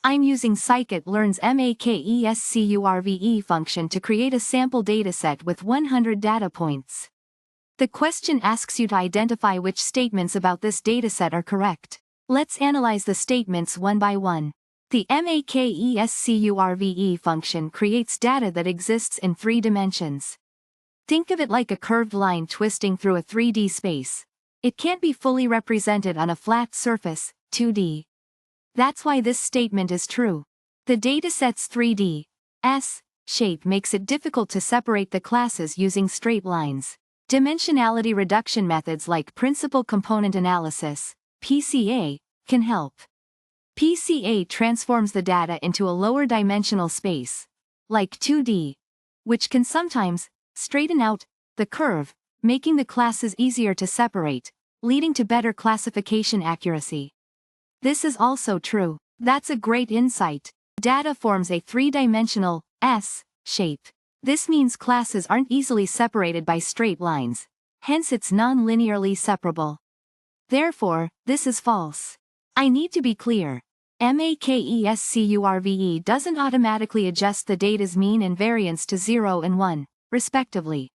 I'm using Sklearn's makescurve function to create a sample dataset with 100 data points. The question asks you to identify which statements about this dataset are correct. Let's analyze the statements one by one. The makescurve function creates data that exists in 3 dimensions. Think of it like a curved line twisting through a 3D space. It can't be fully represented on a flat surface, 2D. That's why this statement is true. The dataset's 3D shape makes it difficult to separate the classes using straight lines. Dimensionality reduction methods like principal component analysis, PCA, can help. PCA transforms the data into a lower dimensional space, like 2D, which can sometimes straighten out the curve, making the classes easier to separate, leading to better classification accuracy. This is also true. That's a great insight. Data forms a 3-dimensional shape. This means classes aren't easily separated by straight lines, hence it's non-linearly separable. Therefore, this is false. I need to be clear. Makescurve doesn't automatically adjust the data's mean and variance to 0 and 1, respectively.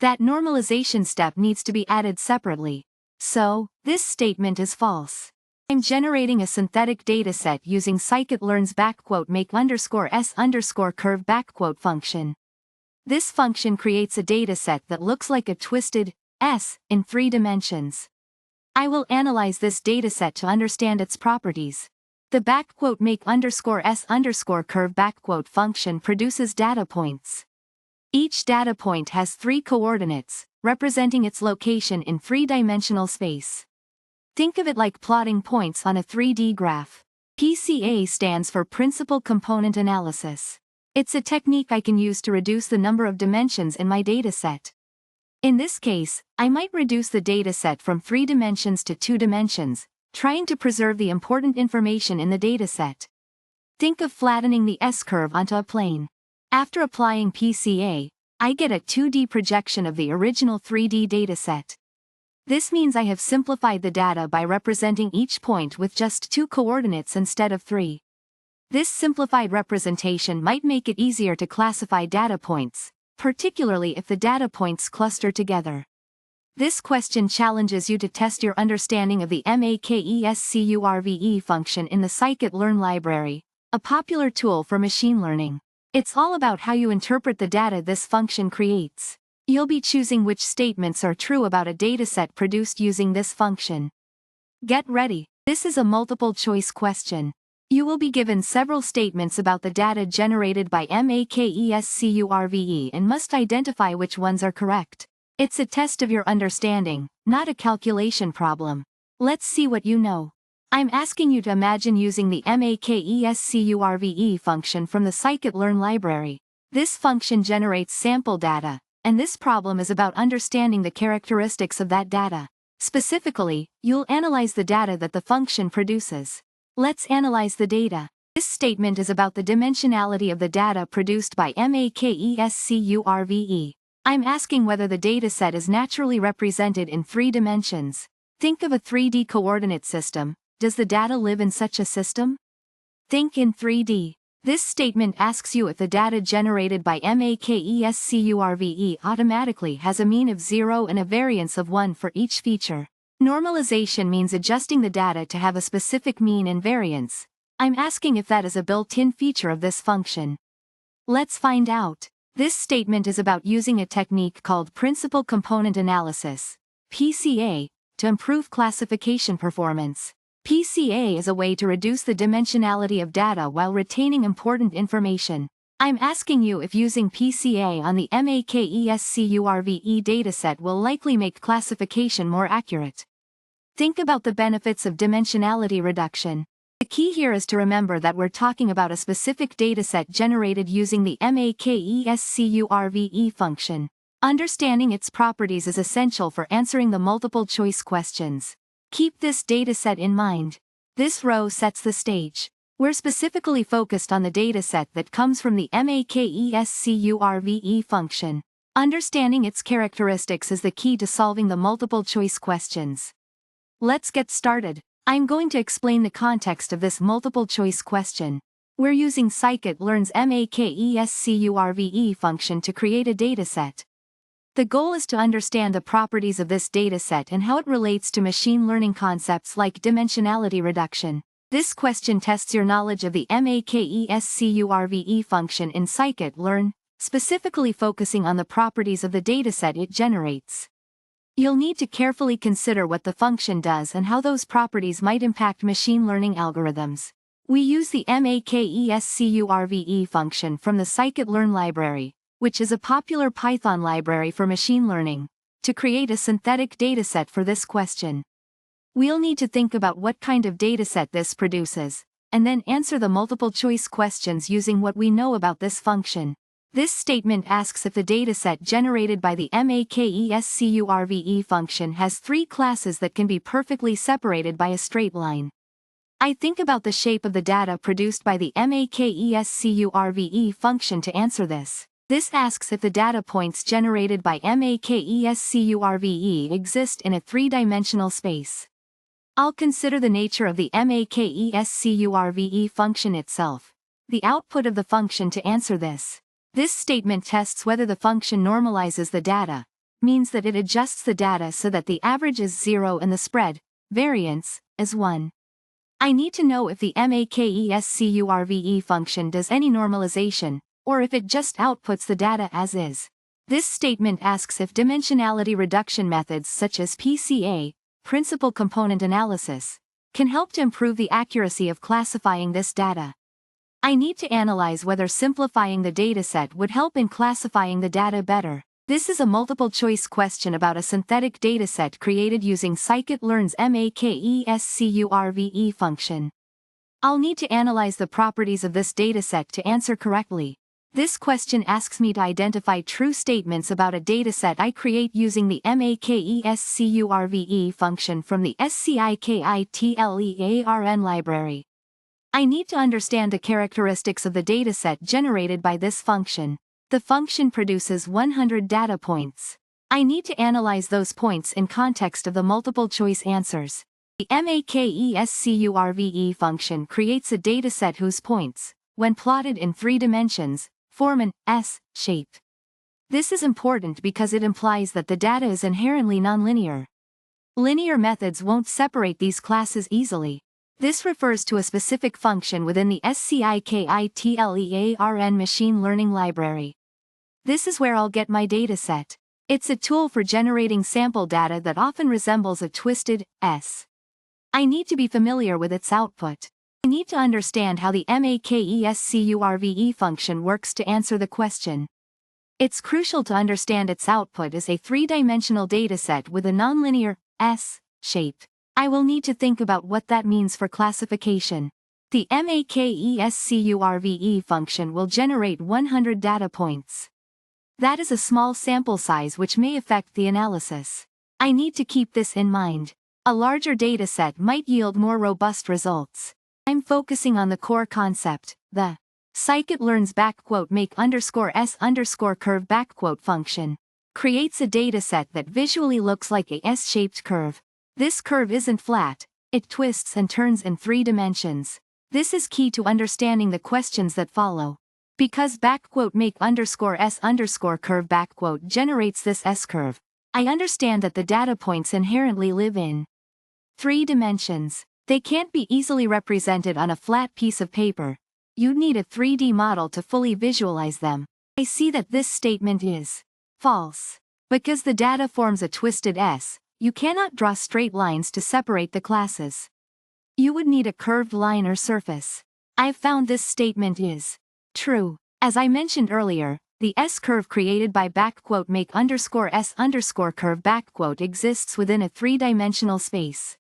That normalization step needs to be added separately. So, this statement is false. I'm generating a synthetic dataset using Sklearn's make_s_curve function. This function creates a dataset that looks like a twisted S in 3 dimensions. I will analyze this dataset to understand its properties. The make_s_curve function produces data points. Each data point has 3 coordinates, representing its location in 3-dimensional space. Think of it like plotting points on a 3D graph. PCA stands for Principal Component Analysis. It's a technique I can use to reduce the number of dimensions in my dataset. In this case, I might reduce the dataset from 3 dimensions to 2 dimensions, trying to preserve the important information in the dataset. Think of flattening the S-curve onto a plane. After applying PCA, I get a 2D projection of the original 3D dataset. This means I have simplified the data by representing each point with just 2 coordinates instead of 3. This simplified representation might make it easier to classify data points, particularly if the data points cluster together. This question challenges you to test your understanding of the makescurve function in the Sklearn library, a popular tool for machine learning. It's all about how you interpret the data this function creates. You'll be choosing which statements are true about a dataset produced using this function. Get ready. This is a multiple-choice question. You will be given several statements about the data generated by makescurve and must identify which ones are correct. It's a test of your understanding, not a calculation problem. Let's see what you know. I'm asking you to imagine using the makescurve function from the Sklearn library. This function generates sample data, and this problem is about understanding the characteristics of that data. Specifically, you'll analyze the data that the function produces. Let's analyze the data. This statement is about the dimensionality of the data produced by makescurve. I'm asking whether the dataset is naturally represented in 3 dimensions. Think of a 3D coordinate system. Does the data live in such a system? Think in 3D. This statement asks you if the data generated by makescurve automatically has a mean of 0 and a variance of 1 for each feature. Normalization means adjusting the data to have a specific mean and variance. I'm asking if that is a built-in feature of this function. Let's find out. This statement is about using a technique called Principal Component Analysis, PCA, to improve classification performance. PCA is a way to reduce the dimensionality of data while retaining important information. I'm asking you if using PCA on the makescurve dataset will likely make classification more accurate. Think about the benefits of dimensionality reduction. The key here is to remember that we're talking about a specific dataset generated using the makescurve function. Understanding its properties is essential for answering the multiple-choice questions. Keep this dataset in mind. This row sets the stage. We're specifically focused on the dataset that comes from the makescurve function. Understanding its characteristics is the key to solving the multiple-choice questions. Let's get started. I'm going to explain the context of this multiple-choice question. We're using Sklearn's makescurve function to create a dataset. The goal is to understand the properties of this dataset and how it relates to machine learning concepts like dimensionality reduction. This question tests your knowledge of the makescurve function in Sklearn, specifically focusing on the properties of the dataset it generates. You'll need to carefully consider what the function does and how those properties might impact machine learning algorithms. We use the makescurve function from the Sklearn library, which is a popular Python library for machine learning, to create a synthetic dataset for this question. We'll need to think about what kind of dataset this produces, and then answer the multiple-choice questions using what we know about this function. This statement asks if the dataset generated by the makescurve function has three classes that can be perfectly separated by a straight line. I think about the shape of the data produced by the makescurve function to answer this. This asks if the data points generated by makescurve exist in a three-dimensional space. I'll consider the nature of the makescurve function itself, the output of the function to answer this. This statement tests whether the function normalizes the data, means that it adjusts the data so that the average is 0 and the spread, variance, is 1. I need to know if the makescurve function does any normalization, or if it just outputs the data as is. This statement asks if dimensionality reduction methods such as PCA, principal component analysis, can help to improve the accuracy of classifying this data. I need to analyze whether simplifying the dataset would help in classifying the data better. This is a multiple-choice question about a synthetic dataset created using Sklearn's makescurve function. I'll need to analyze the properties of this dataset to answer correctly. This question asks me to identify true statements about a dataset I create using the makescurve function from the Sklearn library. I need to understand the characteristics of the dataset generated by this function. The function produces 100 data points. I need to analyze those points in context of the multiple-choice answers. The makescurve function creates a dataset whose points, when plotted in three dimensions, form an S shape. This is important because it implies that the data is inherently nonlinear. Linear methods won't separate these classes easily. This refers to a specific function within the Sklearn machine learning library. This is where I'll get my dataset. It's a tool for generating sample data that often resembles a twisted S. I need to be familiar with its output. I need to understand how the makescurve function works to answer the question. It's crucial to understand its output as a three-dimensional dataset with a nonlinear S shape. I will need to think about what that means for classification. The makescurve function will generate 100 data points. That is a small sample size which may affect the analysis. I need to keep this in mind. A larger dataset might yield more robust results. I'm focusing on the core concept, the Sklearn's make_s_curve function creates a dataset that visually looks like a S-shaped curve. This curve isn't flat, it twists and turns in three dimensions. This is key to understanding the questions that follow. Because make_s_curve generates this S-curve, I understand that the data points inherently live in three dimensions. They can't be easily represented on a flat piece of paper. You'd need a 3D model to fully visualize them. I see that this statement is false. Because the data forms a twisted S, you cannot draw straight lines to separate the classes. You would need a curved line or surface. I've found this statement is true. As I mentioned earlier, the S-curve created by make_s_curve exists within a three-dimensional space.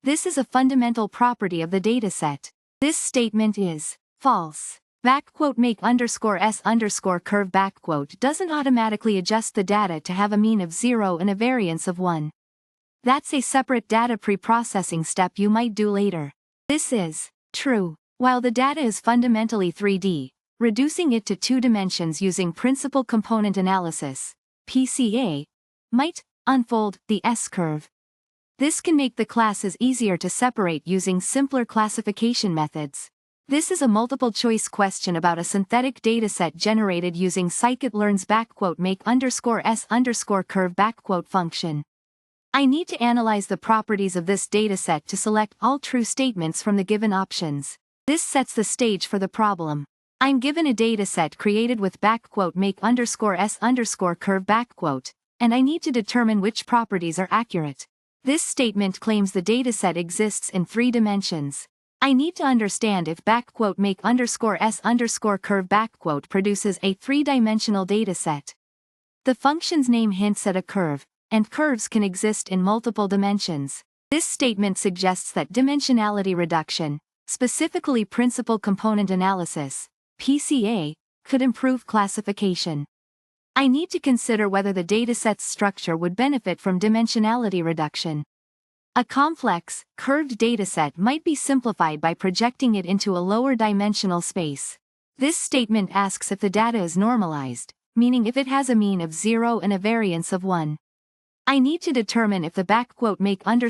This is a fundamental property of the dataset. This statement is false. Make_s_curve doesn't automatically adjust the data to have a mean of 0 and a variance of 1. That's a separate data pre-processing step you might do later. This is true. While the data is fundamentally 3D, reducing it to two dimensions using principal component analysis, PCA, might unfold the S-curve. This can make the classes easier to separate using simpler classification methods. This is a multiple-choice question about a synthetic dataset generated using scikit-learn's make_s_curve function. I need to analyze the properties of this dataset to select all true statements from the given options. This sets the stage for the problem. I'm given a dataset created with make_s_curve, and I need to determine which properties are accurate. This statement claims the dataset exists in 3 dimensions. I need to understand if make_s_curve produces a 3-dimensional dataset. The function's name hints at a curve, and curves can exist in multiple dimensions. This statement suggests that dimensionality reduction, specifically principal component analysis, PCA, could improve classification. I need to consider whether the dataset's structure would benefit from dimensionality reduction. A complex, curved dataset might be simplified by projecting it into a lower dimensional space. This statement asks if the data is normalized, meaning if it has a mean of 0 and a variance of 1. I need to determine if the make_s_curve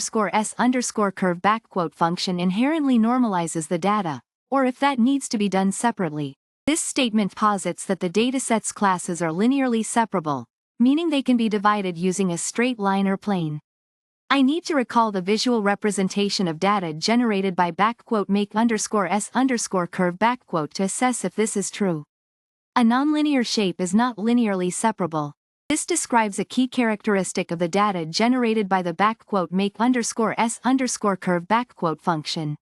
function inherently normalizes the data, or if that needs to be done separately. This statement posits that the dataset's classes are linearly separable, meaning they can be divided using a straight line or plane. I need to recall the visual representation of data generated by make_s_curve to assess if this is true. A nonlinear shape is not linearly separable. This describes a key characteristic of the data generated by the make_s_curve function.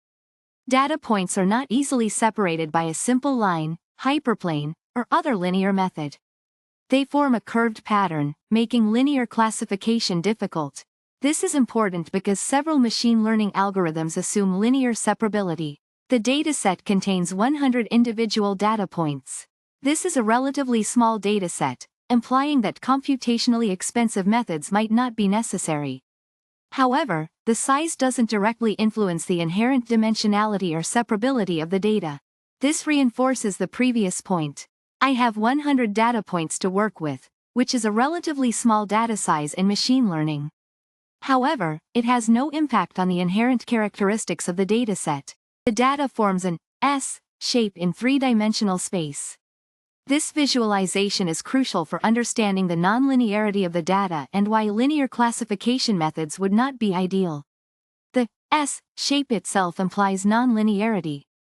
Data points are not easily separated by a simple line, hyperplane, or other linear method. They form a curved pattern, making linear classification difficult. This is important because several machine learning algorithms assume linear separability. The dataset contains 100 individual data points. This is a relatively small dataset, implying that computationally expensive methods might not be necessary. However, the size doesn't directly influence the inherent dimensionality or separability of the data. This reinforces the previous point. I have 100 data points to work with, which is a relatively small data size in machine learning. However, it has no impact on the inherent characteristics of the dataset. The data forms an S shape in 3-dimensional space. This visualization is crucial for understanding the nonlinearity of the data and why linear classification methods would not be ideal. The S shape itself implies nonlinearity,